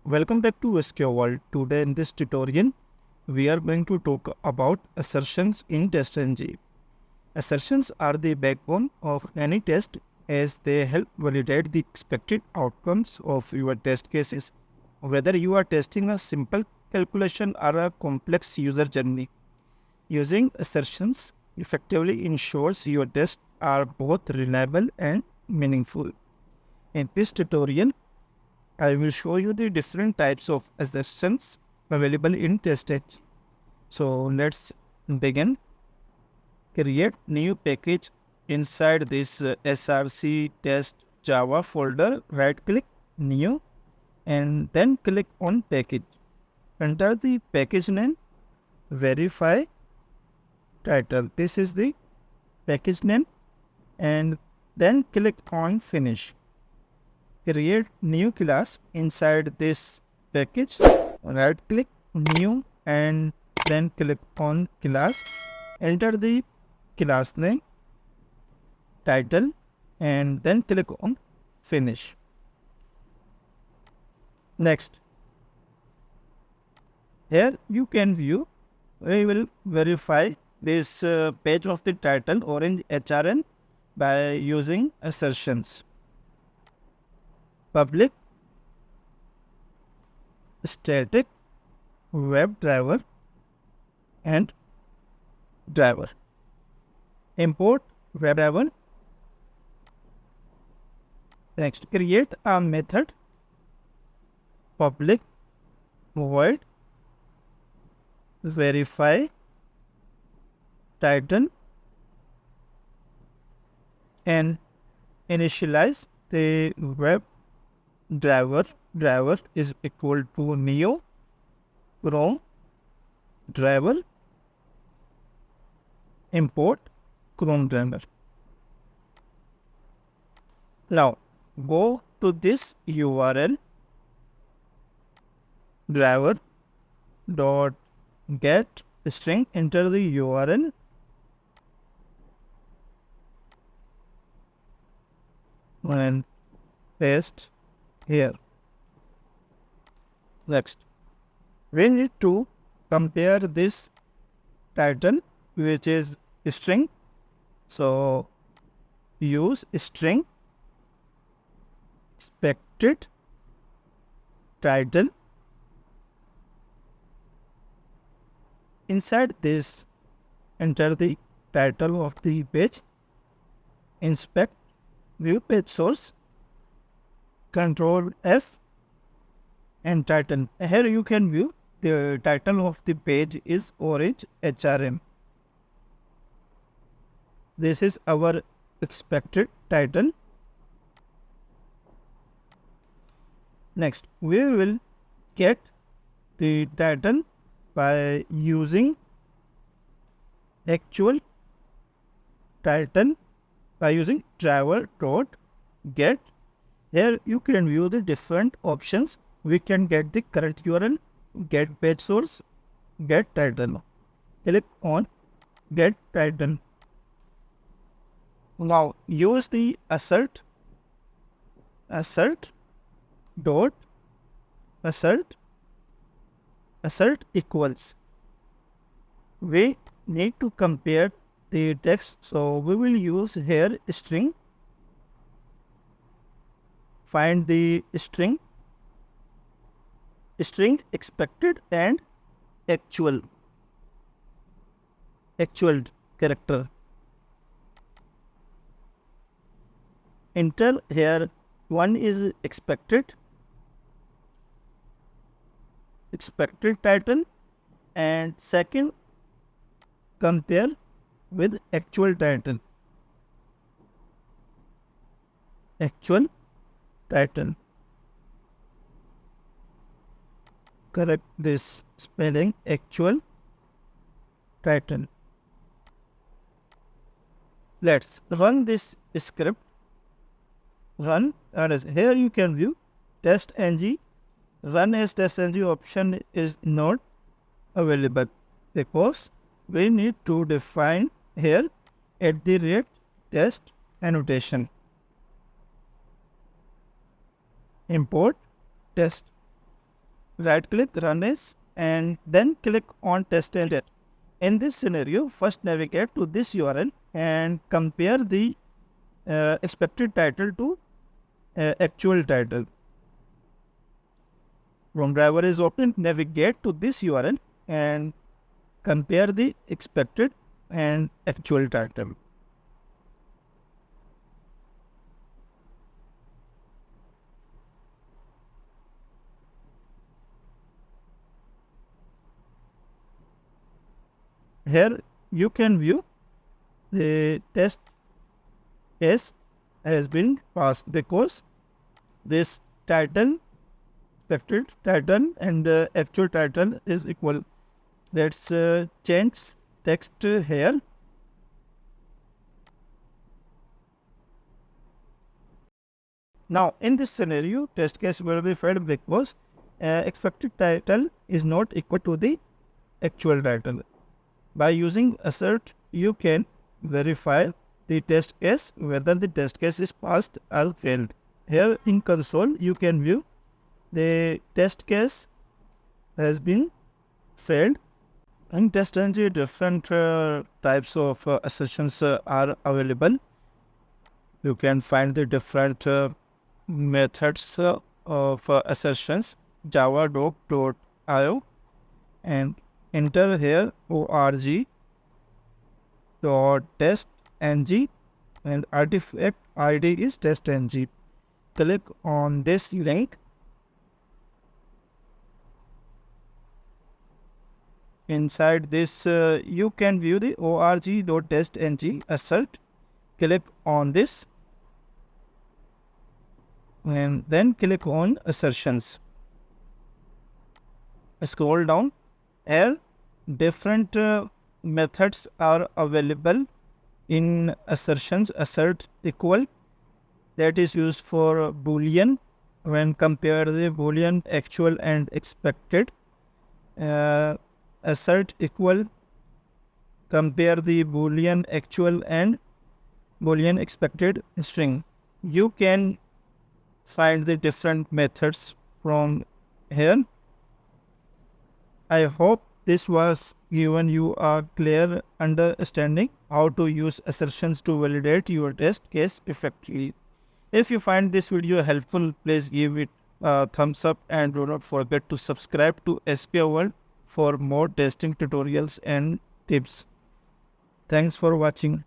Welcome back to SQ World. Today in this tutorial, we are going to talk about assertions in TestNG. Assertions are the backbone of any test as they help validate the expected outcomes of your test cases, whether you are testing a simple calculation or a complex user journey. Using assertions effectively ensures your tests are both reliable and meaningful. In this tutorial, I will show you the different types of assertions available in TestNG. So let's begin. Create new package inside this src test java folder. Right click new and then click on package. Enter the package name, verify title. This is the package name and then click on finish. Create new class inside this package. Right click new and then click on class. Enter the class name, title and then click on finish. Next, here you can view, we will verify this page of the title orange HRN by using assertions. Public static WebDriver and driver. Import WebDriver. Next, create a method public void verify title and initialize the web driver is equal to new Chrome driver. Import Chrome driver. Now go to this URL driver dot get string. Enter the URL and paste here. Next, we need to compare this title which is string. So use string expected title. Inside this, enter the title of the page. Inspect view page source. Control F and title. Here you can view the title of the page is orange HRM. This is our expected title. Next, we will get the title by using actual title by using driver dot get. Here you can view the different options. We can get the current URL, get page source, get title. Click on get title. Now use the assert dot assert equals. We need to compare the text, so we will use here string. Find the string expected and actual character. Enter here. One is expected title and second compare with actual title. Correct this spelling, actual title. Let's run this script. Run, and here you can view TestNG. Run as TestNG option is not available because we need to define here @test annotation. Import test right click run as, and then click on TestNG. In this scenario, first navigate to this URL and compare the expected title to actual title. From driver is open, navigate to this URL and compare the expected and actual title. Here you can view the test case has been passed because this title, expected title and actual title is equal. Let's change text here. Now in this scenario, test case will be failed because expected title is not equal to the actual title. By using assert, you can verify the test case whether the test case is passed or failed. Here in console, you can view the test case has been failed. In TestNG, different types of assertions are available. You can find the different methods of assertions, java.io, and enter here org.testng and artifact ID is TestNG. Click on this link. Inside this, you can view the org.testng assert. Click on this and then click on assertions. Scroll down. Here different methods are available in assertions. Assert equal, that is used for boolean when compare the boolean actual and expected. Assert equal, compare the boolean actual and boolean expected string. You can find the different methods from here. I hope this was given you a clear understanding how to use assertions to validate your test case effectively. If you find this video helpful, please give it a thumbs up and do not forget to subscribe to SPI World for more testing tutorials and tips. Thanks for watching.